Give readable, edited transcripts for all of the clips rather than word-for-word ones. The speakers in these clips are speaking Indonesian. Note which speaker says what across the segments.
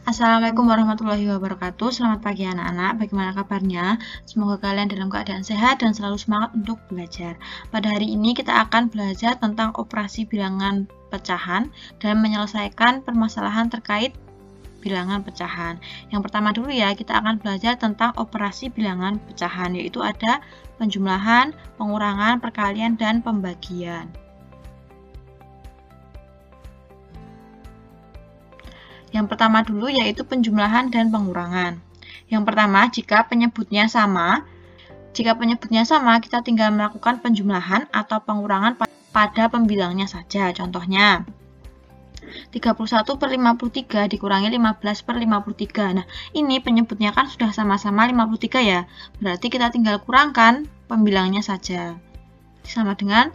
Speaker 1: Assalamualaikum warahmatullahi wabarakatuh. Selamat pagi anak-anak. Bagaimana kabarnya? Semoga kalian dalam keadaan sehat dan selalu semangat untuk belajar. Pada hari ini kita akan belajar tentang operasi bilangan pecahan dan menyelesaikan permasalahan terkait bilangan pecahan. Yang pertama dulu ya, kita akan belajar tentang operasi bilangan pecahan, yaitu ada penjumlahan, pengurangan, perkalian, dan pembagian. Yang pertama dulu yaitu penjumlahan dan pengurangan. Yang pertama, jika penyebutnya sama, kita tinggal melakukan penjumlahan atau pengurangan pada pembilangnya saja. Contohnya, 31/53 dikurangi 15/53. Nah, ini penyebutnya kan sudah sama-sama 53 ya. Berarti kita tinggal kurangkan pembilangnya saja. Sama dengan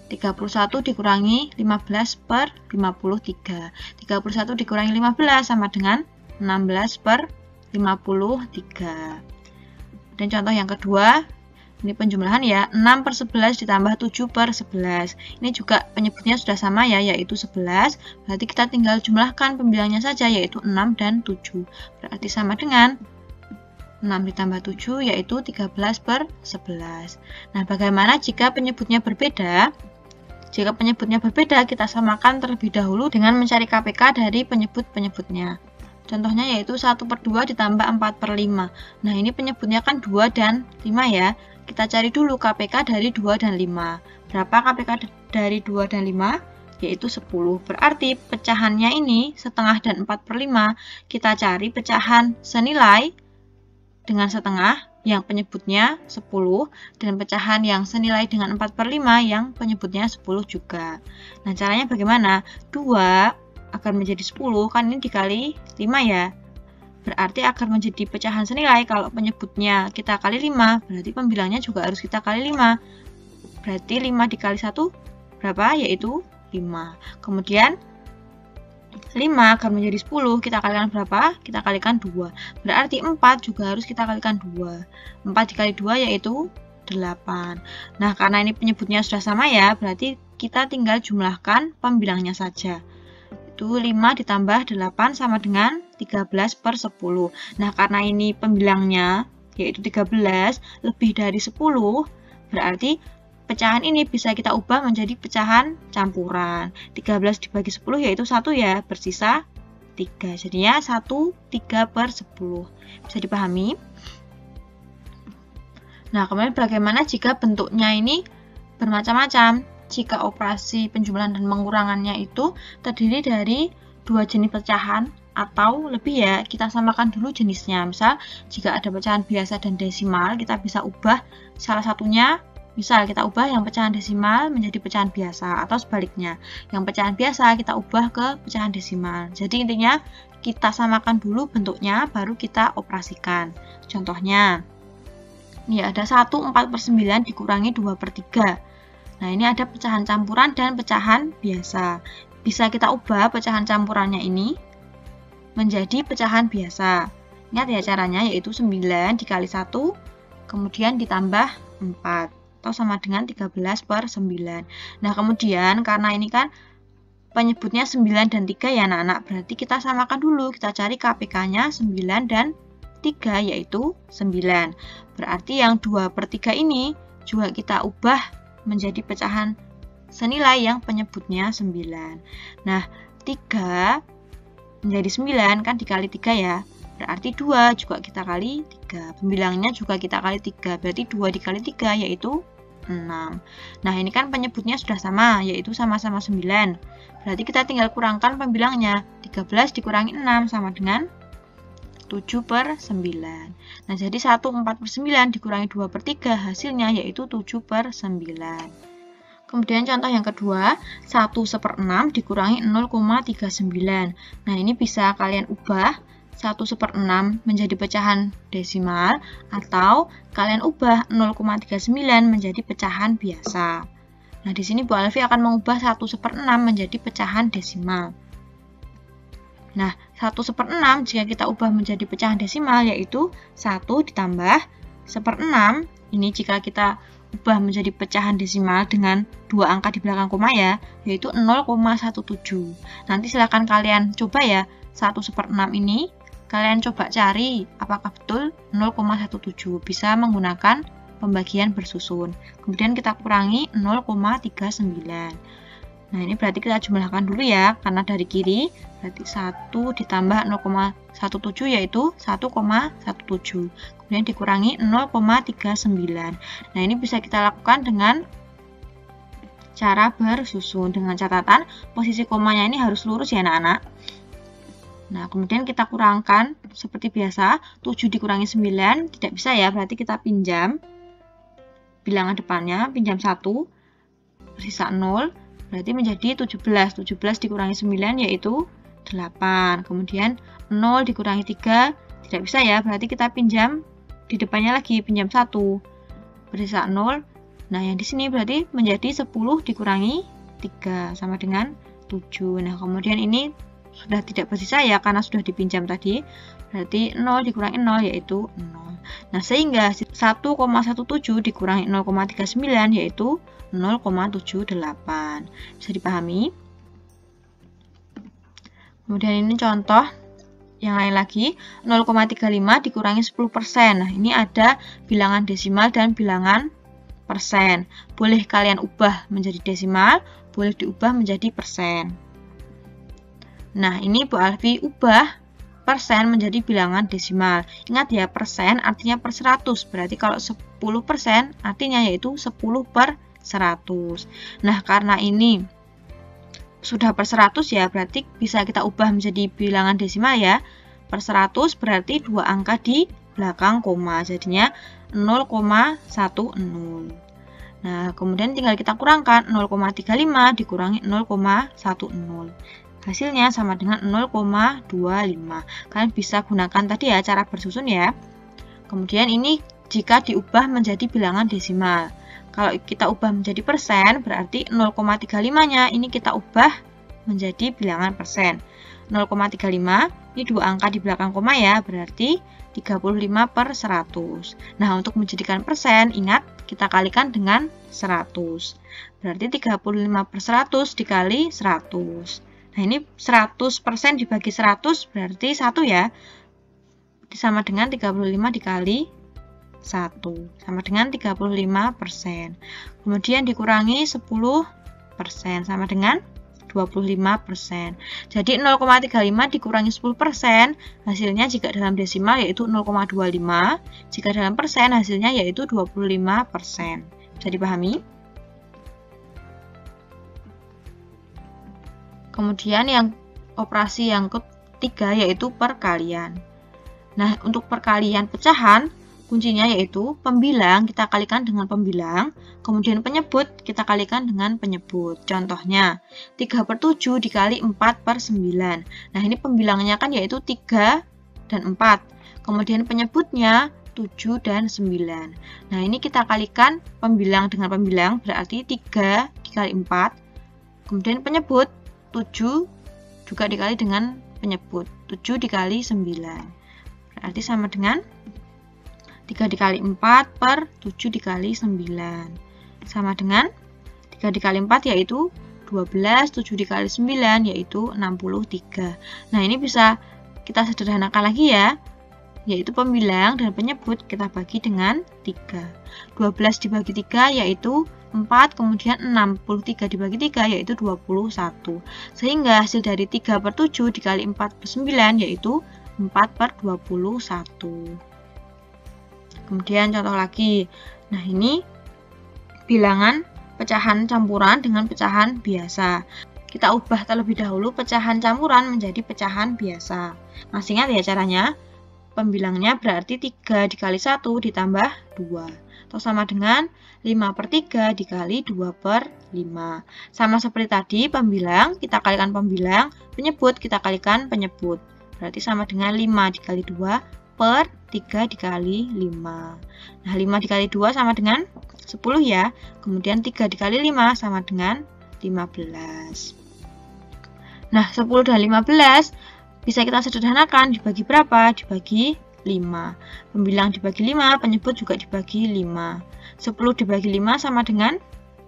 Speaker 1: 31 dikurangi 15/53. 31 dikurangi 15 sama dengan 16/53. Dan contoh yang kedua, ini penjumlahan ya, 6/11 ditambah 7/11. Ini juga penyebutnya sudah sama ya, yaitu 11. Berarti kita tinggal jumlahkan pembilangnya saja, yaitu 6 dan 7. Berarti sama dengan 6 ditambah 7 yaitu 13/11. Nah, bagaimana jika penyebutnya berbeda? Jika penyebutnya berbeda, kita samakan terlebih dahulu dengan mencari KPK dari penyebut-penyebutnya. Contohnya yaitu 1/2 ditambah 4/5. Nah, ini penyebutnya kan 2 dan 5 ya. Kita cari dulu KPK dari 2 dan 5. Berapa KPK dari 2 dan 5? Yaitu 10. Berarti pecahannya ini setengah dan 4/5. Kita cari pecahan senilai dengan setengah yang penyebutnya 10 dan pecahan yang senilai dengan 4/5 yang penyebutnya 10 juga. Nah, caranya bagaimana? 2 akan menjadi 10, kan ini dikali 5 ya. Berarti akan menjadi pecahan senilai kalau penyebutnya kita kali 5, berarti pembilangnya juga harus kita kali 5. Berarti 5 dikali 1 berapa? Yaitu 5. Kemudian 5 akan menjadi 10, kita kalikan berapa? Kita kalikan 2. Berarti 4 juga harus kita kalikan 2. 4 dikali 2 yaitu 8. Nah, karena ini penyebutnya sudah sama ya, berarti kita tinggal jumlahkan pembilangnya saja. Itu 5 ditambah 8 sama dengan 13/10. Nah, karena ini pembilangnya yaitu 13 lebih dari 10, berarti pecahan ini bisa kita ubah menjadi pecahan campuran. 13 dibagi 10 yaitu 1 ya, bersisa 3. Jadinya 1 3/10. Bisa dipahami? Nah, kemudian bagaimana jika bentuknya ini bermacam-macam? Jika operasi penjumlahan dan pengurangannya itu terdiri dari dua jenis pecahan atau lebih ya, kita samakan dulu jenisnya. Misal, jika ada pecahan biasa dan desimal, kita bisa ubah salah satunya. Misal kita ubah yang pecahan desimal menjadi pecahan biasa atau sebaliknya. Yang pecahan biasa kita ubah ke pecahan desimal. Jadi intinya kita samakan dulu bentuknya baru kita operasikan. Contohnya, ini ada 1/4/9 dikurangi 2/3. Nah, ini ada pecahan campuran dan pecahan biasa. Bisa kita ubah pecahan campurannya ini menjadi pecahan biasa. Ingat ya caranya, yaitu 9 dikali 1 kemudian ditambah 4. Atau sama dengan 13/9. Nah, kemudian karena ini kan penyebutnya 9 dan 3 ya anak-anak, berarti kita samakan dulu, kita cari KPK-nya 9 dan 3 yaitu 9. Berarti yang 2/3 ini juga kita ubah menjadi pecahan senilai yang penyebutnya 9. Nah, 3 menjadi 9 kan dikali 3 ya. Berarti 2 juga kita kali 3. Pembilangnya juga kita kali 3. Berarti 2 dikali 3 yaitu 6. Nah, ini kan penyebutnya sudah sama, yaitu sama-sama 9. Berarti kita tinggal kurangkan pembilangnya. 13 dikurangi 6 sama dengan 7/9. Nah, jadi 1/4/9 dikurangi 2/3 hasilnya yaitu 7/9. Kemudian contoh yang kedua, 1/6 dikurangi 0,39. Nah, ini bisa kalian ubah 1/6 menjadi pecahan desimal atau kalian ubah 0,39 menjadi pecahan biasa. Nah, di sini Bu Alfi akan mengubah 1/6 menjadi pecahan desimal. Nah, 1/6 jika kita ubah menjadi pecahan desimal yaitu 1 ditambah 1/6. Ini jika kita ubah menjadi pecahan desimal dengan dua angka di belakang koma ya, yaitu 0,17. Nanti silahkan kalian coba ya, 1/6 ini kalian coba cari apakah betul 0,17. Bisa menggunakan pembagian bersusun. Kemudian kita kurangi 0,39. Nah, ini berarti kita jumlahkan dulu ya, karena dari kiri berarti 1 ditambah 0,17 yaitu 1,17. Kemudian dikurangi 0,39. Nah, ini bisa kita lakukan dengan cara bersusun. Dengan catatan posisi komanya ini harus lurus ya anak-anak. Nah, kemudian kita kurangkan seperti biasa. 7 dikurangi 9 tidak bisa ya, berarti kita pinjam bilangan depannya, pinjam 1, bersisa 0, berarti menjadi 17. 17 dikurangi 9 yaitu 8. Kemudian 0 dikurangi 3 tidak bisa ya, berarti kita pinjam di depannya lagi, pinjam 1, bersisa 0. Nah, yang di sini berarti menjadi 10 dikurangi 3 sama dengan 7. Nah, kemudian ini sudah tidak bersisa ya, karena sudah dipinjam tadi. Berarti 0 dikurangi 0 yaitu 0. Nah, sehingga 1,17 dikurangi 0,39 yaitu 0,78. Bisa dipahami? Kemudian ini contoh yang lain lagi, 0,35 dikurangi 10%. Nah, ini ada bilangan desimal dan bilangan persen. Boleh kalian ubah menjadi desimal, boleh diubah menjadi persen. Nah, ini Bu Alfi ubah persen menjadi bilangan desimal. Ingat ya, persen artinya per 100. Berarti kalau 10% artinya yaitu 10 per 100. Nah, karena ini sudah per 100 ya, berarti bisa kita ubah menjadi bilangan desimal ya. Per 100 berarti 2 angka di belakang koma. Jadinya 0,10. Nah, kemudian tinggal kita kurangkan 0,35 dikurangi 0,10. Hasilnya sama dengan 0,25. Kalian bisa gunakan tadi ya cara bersusun ya. Kemudian ini jika diubah menjadi bilangan desimal. Kalau kita ubah menjadi persen, berarti 0,35-nya ini kita ubah menjadi bilangan persen. 0,35, ini 2 angka di belakang koma ya, berarti 35 per 100. Nah, untuk menjadikan persen, ingat kita kalikan dengan 100. Berarti 35 per 100 dikali 100. Nah, ini 100% dibagi 100 berarti 1 ya. Sama dengan 35 dikali 1. Sama dengan 35%. Kemudian dikurangi 10% sama dengan 25%. Jadi 0,35 dikurangi 10%, hasilnya jika dalam desimal yaitu 0,25. Jika dalam persen hasilnya yaitu 25%. Bisa dipahami? Kemudian yang operasi yang ketiga yaitu perkalian. Nah, untuk perkalian pecahan, kuncinya yaitu pembilang kita kalikan dengan pembilang, kemudian penyebut kita kalikan dengan penyebut. Contohnya, 3/7 dikali 4/9. Nah, ini pembilangnya kan yaitu 3 dan 4. Kemudian penyebutnya 7 dan 9. Nah, ini kita kalikan pembilang dengan pembilang, berarti 3 dikali 4. Kemudian penyebut 7 juga dikali dengan penyebut 7 dikali 9 berarti sama dengan 3 dikali 4 per 7 dikali 9 sama dengan 3 dikali 4 yaitu 12, 7 dikali 9 yaitu 63. Nah, ini bisa kita sederhanakan lagi ya, yaitu pembilang dan penyebut kita bagi dengan 3. 12 dibagi 3 yaitu 4, kemudian 63 dibagi 3 yaitu 21. Sehingga hasil dari 3/7 dikali 4/9 yaitu 4/21. Kemudian contoh lagi. Nah, ini bilangan pecahan campuran dengan pecahan biasa. Kita ubah terlebih dahulu pecahan campuran menjadi pecahan biasa. Masih ingat ya caranya? Pembilangnya berarti 3 dikali 1 ditambah 2. Atau sama dengan 5/3 dikali 2/5. Sama seperti tadi, pembilang kita kalikan pembilang, penyebut kita kalikan penyebut. Berarti sama dengan 5 dikali 2 per 3 dikali 5. Nah, 5 dikali 2 sama dengan 10 ya. Kemudian 3 dikali 5 sama dengan 15. Nah, 10 dan 15 bisa kita sederhanakan, dibagi berapa? Dibagi 5. Pembilang dibagi 5, penyebut juga dibagi 5. 10 dibagi 5 sama dengan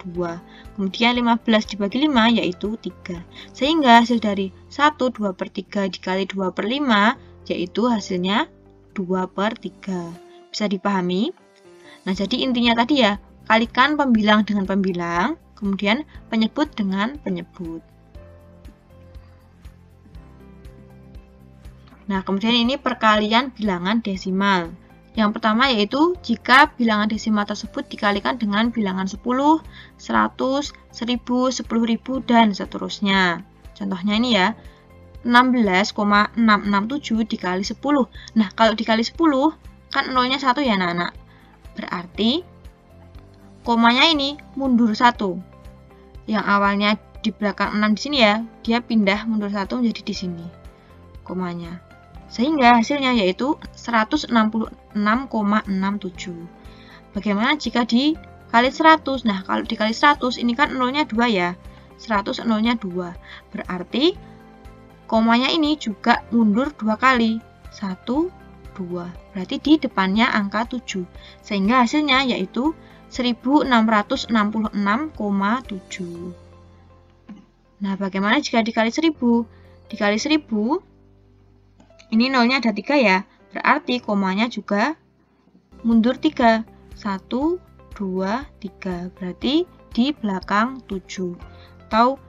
Speaker 1: 2. Kemudian 15 dibagi 5 yaitu 3. Sehingga hasil dari 1 2/3 dikali 2/5 yaitu hasilnya 2/3. Bisa dipahami? Nah, jadi intinya tadi ya, kalikan pembilang dengan pembilang, kemudian penyebut dengan penyebut. Nah, kemudian ini perkalian bilangan desimal. Yang pertama yaitu jika bilangan desimal tersebut dikalikan dengan bilangan 10, 100, 1000, 10.000, dan seterusnya. Contohnya ini ya, 16,667 dikali 10. Nah, kalau dikali 10, kan nolnya 1 ya anak-anak. Berarti, komanya ini mundur 1. Yang awalnya di belakang 6 di sini ya, dia pindah mundur 1 menjadi di sini. Komanya. Sehingga hasilnya yaitu 166,67. Bagaimana jika dikali 100? Nah, kalau dikali 100 ini kan nolnya 2 ya. 100 nolnya 2. Berarti komanya ini juga mundur 2 kali. 1, 2. Berarti di depannya angka 7. Sehingga hasilnya yaitu 1666,7. Nah, bagaimana jika dikali 1000? Dikali 10, ini nolnya ada 3 ya, berarti komanya juga mundur 3. 1, 2, 3. Berarti di belakang 7. Atau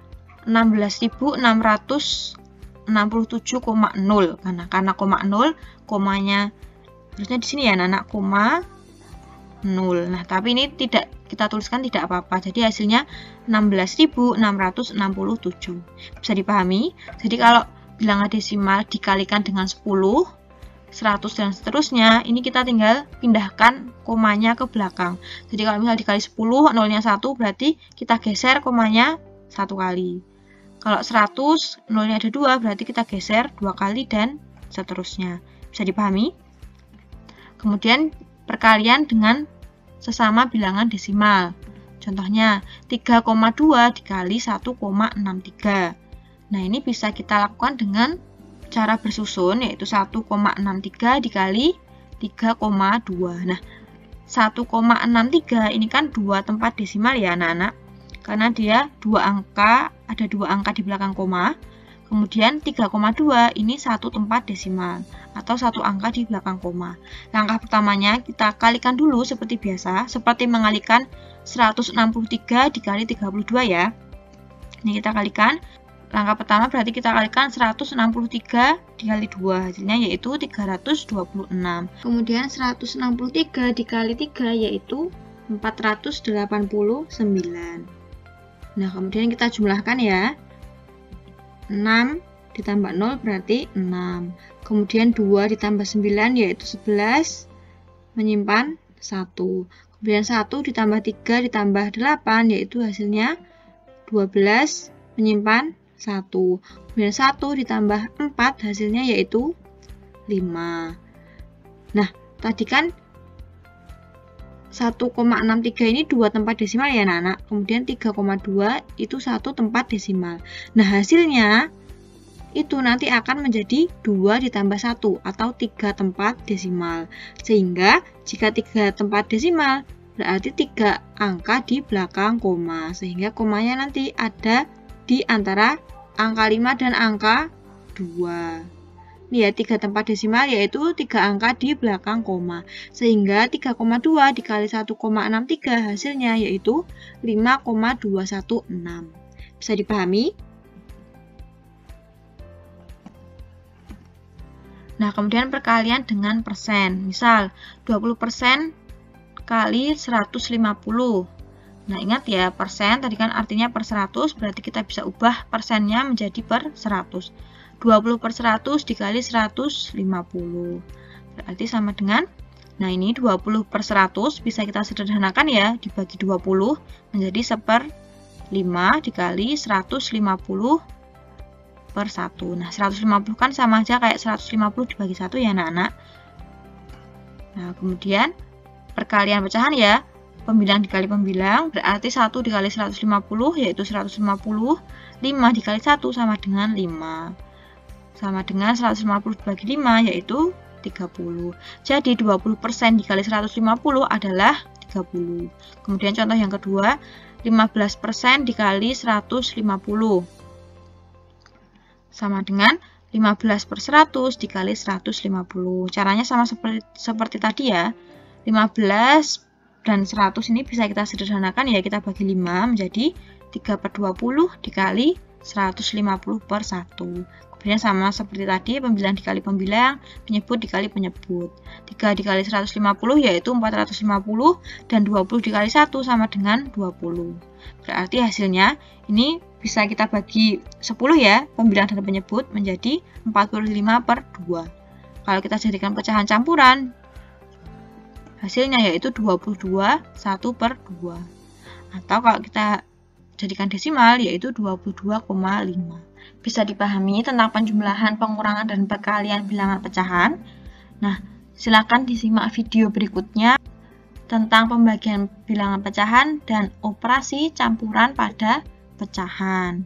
Speaker 1: 16.667,0. Karena koma 0, komanya harusnya di sini ya anak, koma 0. Nah, tapi ini tidak kita tuliskan tidak apa-apa. Jadi hasilnya 16.667. Bisa dipahami? Jadi kalau bilangan desimal dikalikan dengan 10, 100 dan seterusnya, ini kita tinggal pindahkan komanya ke belakang. Jadi kalau misalnya dikali 10, nolnya 1, berarti kita geser komanya 1 kali. Kalau 100, nolnya ada 2, berarti kita geser 2 kali dan seterusnya. Bisa dipahami? Kemudian perkalian dengan sesama bilangan desimal. Contohnya 3,2 dikali 1,63. Nah, ini bisa kita lakukan dengan cara bersusun, yaitu 1,63 dikali 3,2. Nah, 1,63 ini kan 2 tempat desimal ya anak-anak. Karena dia ada 2 angka di belakang koma. Kemudian 3,2 ini 1 tempat desimal atau 1 angka di belakang koma. Langkah pertamanya kita kalikan dulu seperti biasa, seperti mengalikan 163 dikali 32 ya. Ini kita kalikan. Langkah pertama berarti kita kalikan 163 dikali 2, hasilnya yaitu 326. Kemudian 163 dikali 3 yaitu 489. Nah, kemudian kita jumlahkan ya. 6 ditambah 0 berarti 6. Kemudian 2 ditambah 9 yaitu 11, menyimpan 1. Kemudian 1 ditambah 3 ditambah 8 yaitu hasilnya 12, menyimpan 1. Kemudian 1 ditambah 4 hasilnya yaitu 5. Nah, tadi kan 1,63 ini 2 tempat desimal ya anak-anak. Kemudian 3,2 itu 1 tempat desimal. Nah, hasilnya itu nanti akan menjadi 2 ditambah 1 atau 3 tempat desimal. Sehingga jika 3 tempat desimal berarti 3 angka di belakang koma. Sehingga komanya nanti ada di antara angka 5 dan angka 2. Ini ya 3 tempat desimal yaitu 3 angka di belakang koma. Sehingga 3,2 dikali 1,63 hasilnya yaitu 5,216. Bisa dipahami? Nah, kemudian perkalian dengan persen. Misal 20% kali 150. Nah, ingat ya, persen tadi kan artinya per 100, berarti kita bisa ubah persennya menjadi per 100. 20 per 100 dikali 150. Berarti sama dengan, nah ini 20 per 100 bisa kita sederhanakan ya, dibagi 20 menjadi 1/5 dikali 150 per 1. Nah, 150 kan sama aja kayak 150 dibagi 1 ya anak-anak. Nah, kemudian perkalian pecahan ya. Pembilang dikali pembilang, berarti 1 dikali 150 yaitu 150, 5 dikali 1 sama dengan 5. Sama dengan 150 dibagi 5 yaitu 30. Jadi 20% dikali 150 adalah 30. Kemudian contoh yang kedua, 15% dikali 150 sama dengan 15/100 dikali 150. Caranya sama seperti tadi ya. 15 dan 100 ini bisa kita sederhanakan ya, kita bagi 5 menjadi 3/20 dikali 150/1. Kemudian sama seperti tadi, pembilang dikali pembilang, penyebut dikali penyebut. 3 dikali 150 yaitu 450 dan 20 dikali 1 sama dengan 20. Berarti hasilnya ini bisa kita bagi 10 ya, pembilang dan penyebut menjadi 45/2. Kalau kita jadikan pecahan campuran, hasilnya yaitu 22 1/2. Atau kalau kita jadikan desimal yaitu 22,5. Bisa dipahami tentang penjumlahan, pengurangan, dan perkalian bilangan pecahan. Nah, silakan disimak video berikutnya tentang pembagian bilangan pecahan dan operasi campuran pada pecahan.